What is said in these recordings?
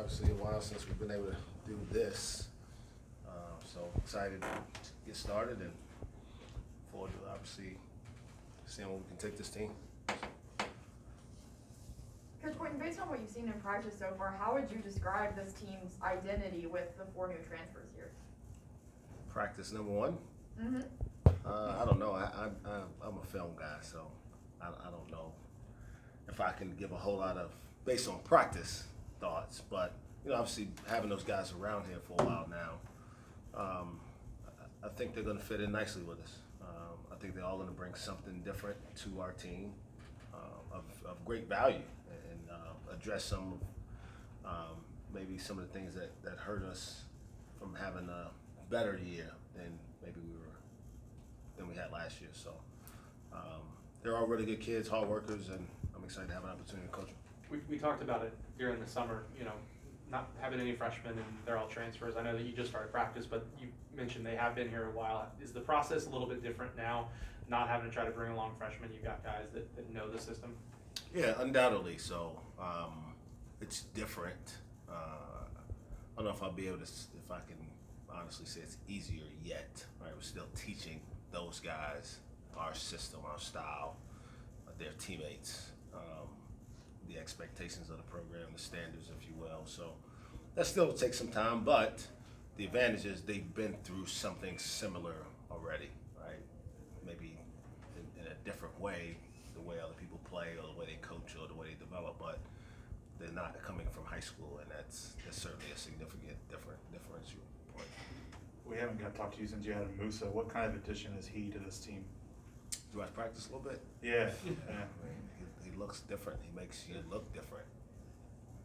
obviously a while since we've been able to do this. So excited to get started and forward to obviously seeing where we can take this team. Coach Boynton, based on what you've seen in practice so far, how would you describe this team's identity with the 4 new transfers here? Practice number one? Mm-hmm. I don't know. I'm a film guy, so I don't know if I can give a whole lot of, based on practice, thoughts. But, you know, obviously having those guys around here for a while now, I think they're going to fit in nicely with us. I think they're all going to bring something different to our team of great value and address some of maybe some of the things that hurt us from having a better year than maybe we had last year. So they're all really good kids, hard workers, and I'm excited to have an opportunity to coach them. We talked about it during the summer, you know, not having any freshmen and they're all transfers. I know that you just started practice, but you mentioned they have been here a while. Is the process a little bit different now, not having to try to bring along freshmen? You've got guys that know the system. Yeah, undoubtedly. So it's different. I don't know if I'll be able to, if I can honestly say it's easier yet. Right, we're still teaching those guys our system, our style, their teammates, the expectations of the program, the standards, if you will. So that still takes some time, but the advantage is they've been through something similar already, right? Maybe in a different way, the way other people play or the way they coach or the way they develop, but they're not coming from high school, and that's certainly a significant differential point. We haven't got to talk to you since you had Moussa. What kind of addition is he to this team? Do I practice a little bit? Yeah. I mean, he looks different. He makes you look different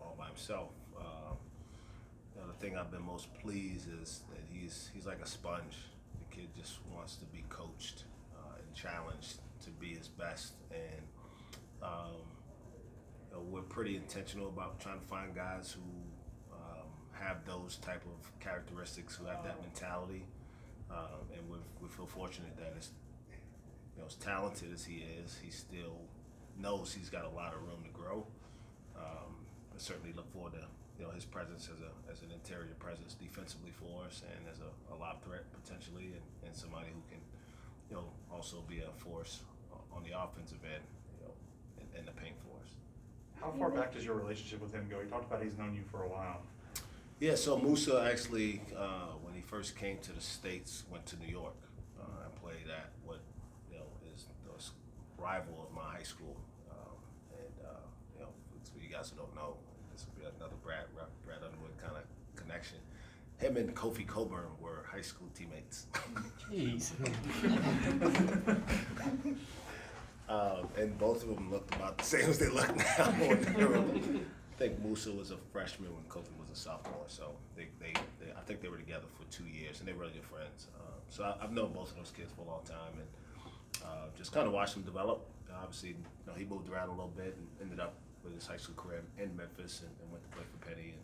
all by himself. You know, the thing I've been most pleased is that he's like a sponge. The kid just wants to be coached and challenged to be his best. And you know, we're pretty intentional about trying to find guys who have those type of characteristics, who have that mentality. And we feel fortunate that it's, you know, as talented as he is, he still knows he's got a lot of room to grow. I certainly look forward to, you know, his presence as an interior presence defensively for us, and as a lob threat potentially, and somebody who can, you know, also be a force on the offensive end, you know, in the paint for us. How far back does your relationship with him go? You talked about he's known you for a while. Yeah, so Moussa actually, when he first came to the States, went to New York and played at what, you know, is the rival of my high school. You know, for you guys who don't know, this will be another Brad Underwood kind of connection. Him and Kofi Coburn were high school teammates. Jeez. And both of them looked about the same as they look now. I think Moussa was a freshman when Kofi was a sophomore, so I think they were together for 2 years, and they're really good friends. So I've known both of those kids for a long time, and just kind of watched them develop. Obviously, you know, he moved around a little bit and ended up with his high school career in Memphis and went to play for Penny, and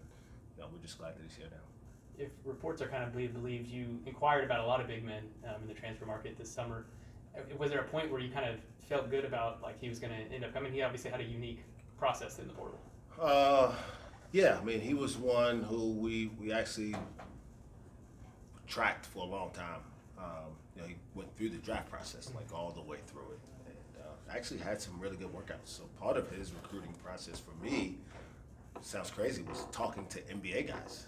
you know, we're just glad that he's here now. If reports are kind of believed, you inquired about a lot of big men in the transfer market this summer. Was there a point where you kind of felt good about like he was going to end up coming? He obviously had a unique process in the portal. Yeah, I mean, he was one who we actually tracked for a long time. You know, he went through the draft process, like all the way through it, and actually had some really good workouts. So part of his recruiting process for me, sounds crazy, was talking to NBA guys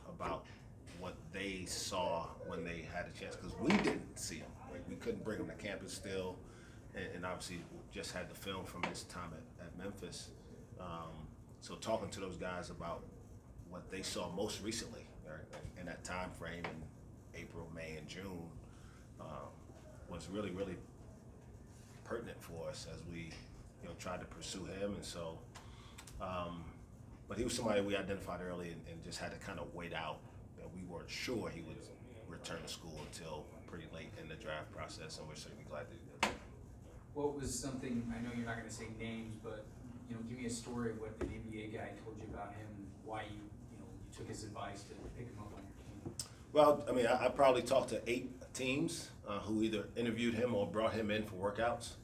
about what they saw when they had a chance, because we didn't see him. Like, we couldn't bring him to campus still, and obviously just had the film from his time at Memphis. So talking to those guys about what they saw most recently, right, in that time frame in April, May, and June, was really, really pertinent for us as we, you know, tried to pursue him. And so, but he was somebody we identified early and just had to kind of wait out. You know, we weren't sure he would return to school until pretty late in the draft process, and we're certainly glad that he did. What was something, I know you're not going to say names, but you know, give me a story of what the NBA guy told you about him and why you took his advice to pick him up on your team. Well, I mean, I probably talked to 8 teams who either interviewed him or brought him in for workouts,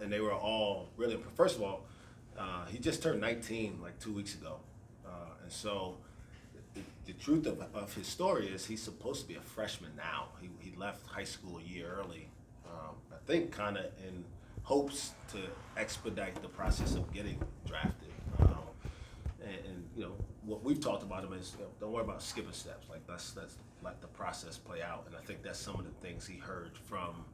and they were all really. First of all, he just turned 19 like 2 weeks ago, And so the truth of his story is he's supposed to be a freshman now. He left high school a year early, I think kind of in hopes to expedite the process of getting drafted. And you know, what we've talked about him is, you know, don't worry about skipping steps. Like let's let the process play out. And I think that's some of the things he heard from,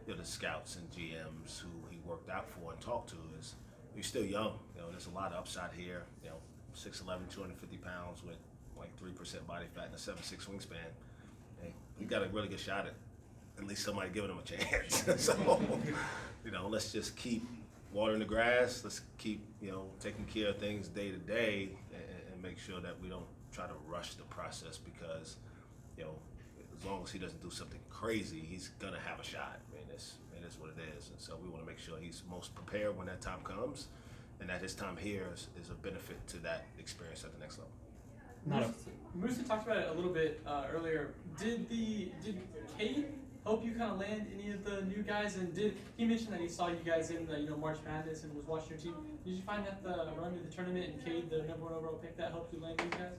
you know, the scouts and GMs who he worked out for and talked to is he's still young. You know, there's a lot of upside here. You know, 6'11", 250 pounds with like 3% body fat and a 7'6" wingspan. Hey, he got a really good shot at least somebody giving him a chance. So, you know, let's just keep watering the grass. Let's keep, you know, taking care of things day to day and make sure that we don't try to rush the process because, you know, as long as he doesn't do something crazy, he's gonna have a shot. I mean, it is what it is. And so we want to make sure he's most prepared when that time comes, and that his time here is a benefit to that experience at the next level. Moussa talked about it a little bit earlier. Did Cade help you kind of land any of the new guys? And he mentioned that he saw you guys in the March Madness and was watching your team? Did you find that the run to the tournament and Cade, the #1 overall pick, that helped you land these guys?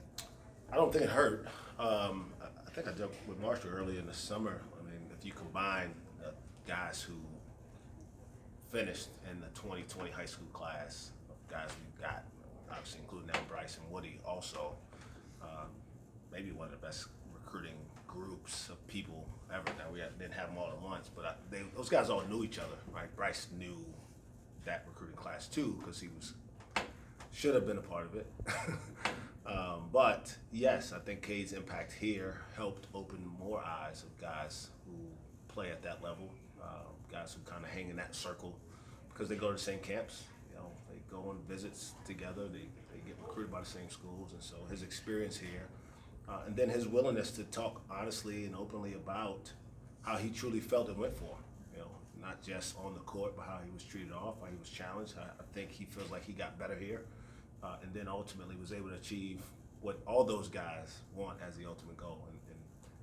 I don't think it hurt. I think I joked with Marshall earlier in the summer. I mean, if you combine the guys who finished in the 2020 high school class, guys we've got, obviously including now Bryce and Woody also, maybe one of the best recruiting groups of people ever. Now didn't have them all at once, but those guys all knew each other, right? Bryce knew that recruiting class too because he should have been a part of it. But yes, I think Cade's impact here helped open more eyes of guys who play at that level, guys who kind of hang in that circle because they go to the same camps. You know, they go on visits together. They get recruited by the same schools, and so his experience here, and then his willingness to talk honestly and openly about how he truly felt and went for. You know, not just on the court, but how he was treated off, how he was challenged. I think he feels like he got better here, and then ultimately was able to achieve what all those guys want as the ultimate goal, and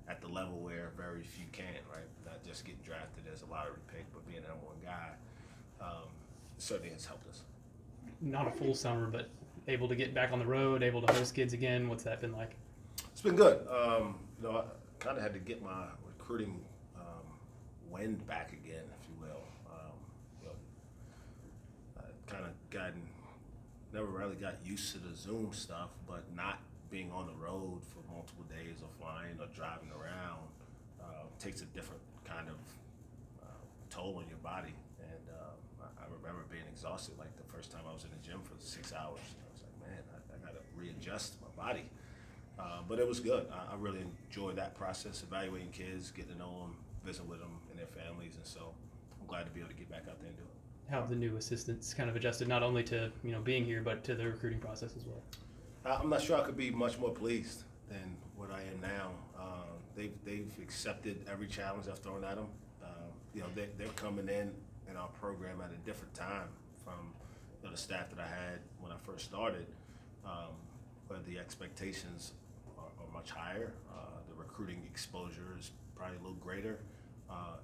at the level where very few can, right? Not just getting drafted as a lottery pick, but being the #1 guy, certainly has helped us. Not a full summer, but able to get back on the road, able to host kids again. What's that been like? It's been good. You know, I kind of had to get my recruiting wind back again, if you will. You know, I kind of never really got used to the Zoom stuff, but not being on the road for multiple days or flying or driving around takes a different kind of toll on your body. And I remember being exhausted like the first time I was in the gym for 6 hours. I was like, man, I got to readjust my body. But it was good. I really enjoyed that process, evaluating kids, getting to know them, visiting with them and their families. And so I'm glad to be able to get back out there and do it. How have the new assistants kind of adjusted not only to being here, but to the recruiting process as well? I'm not sure I could be much more pleased than what I am now. They've accepted every challenge I've thrown at them. You know, they're coming in our program at a different time from the staff that I had when I first started, where the expectations are much higher. The recruiting exposure is probably a little greater,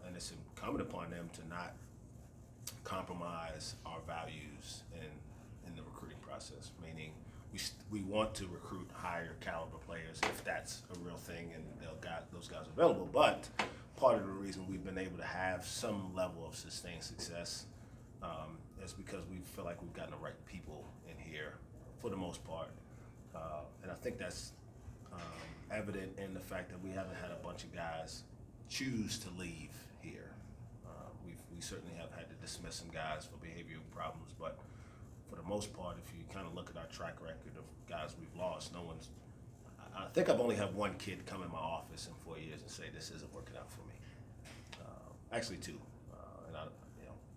and it's incumbent upon them to not compromise our values in the recruiting process, meaning we want to recruit higher caliber players if that's a real thing and those guys are available. But part of the reason we've been able to have some level of sustained success is because we feel like we've gotten the right people in here for the most part. And I think that's evident in the fact that we haven't had a bunch of guys choose to leave here. We certainly have had to dismiss some guys for behavioral problems, but for the most part, if you kind of look at our track record of guys we've lost, I think I've only had one kid come in my office in 4 years and say, this isn't working out for me. Actually two. And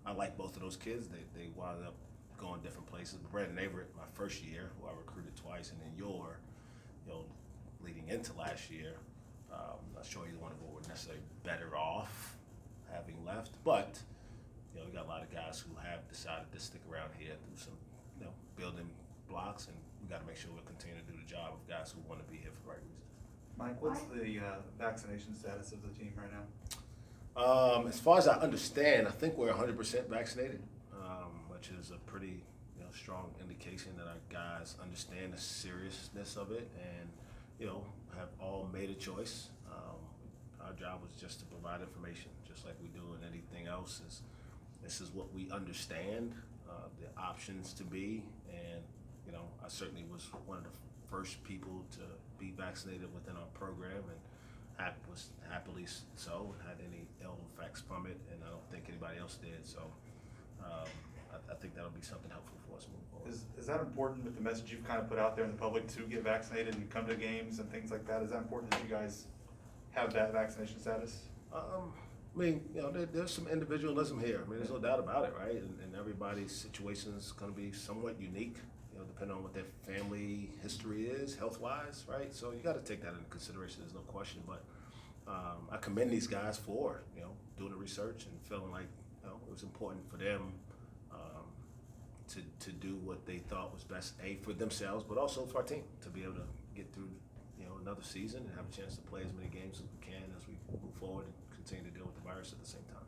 I like both of those kids. They wound up going different places. Brandon Averett, my first year, who I recruited twice, and then leading into last year, I'm not sure either one of them were necessarily better off having left, but we got a lot of guys who have decided to stick around here through some building blocks, and we got to make sure we're continuing to do the job of guys who want to be here for the right reasons. Mike, what's the vaccination status of the team right now? As far as I understand, I think we're 100% vaccinated, which is a pretty strong indication that our guys understand the seriousness of it and, you know, have all made a choice. Our job was just to provide information, just like we do in anything else. This is what we understand, the options to be, and, you know, I certainly was one of the first people to be vaccinated within our program, and was happily so, had any ill effects from it, and I don't think anybody else did. So I think that'll be something helpful for us moving forward. Is that important with the message you've kind of put out there in the public to get vaccinated and come to games and things like that? Is that important that you guys have that vaccination status? I mean, you know, there's some individualism here. I mean, there's no doubt about it, right? And everybody's situation is going to be somewhat unique, you know, depending on what their family history is, health-wise, right? So you got to take that into consideration. There's no question. But I commend these guys for, you know, doing the research and feeling like, you know, it was important for them to do what they thought was best, for themselves, but also for our team to be able to get through, you know, another season and have a chance to play as many games as we can as we move forward and continue to deal with the virus at the same time.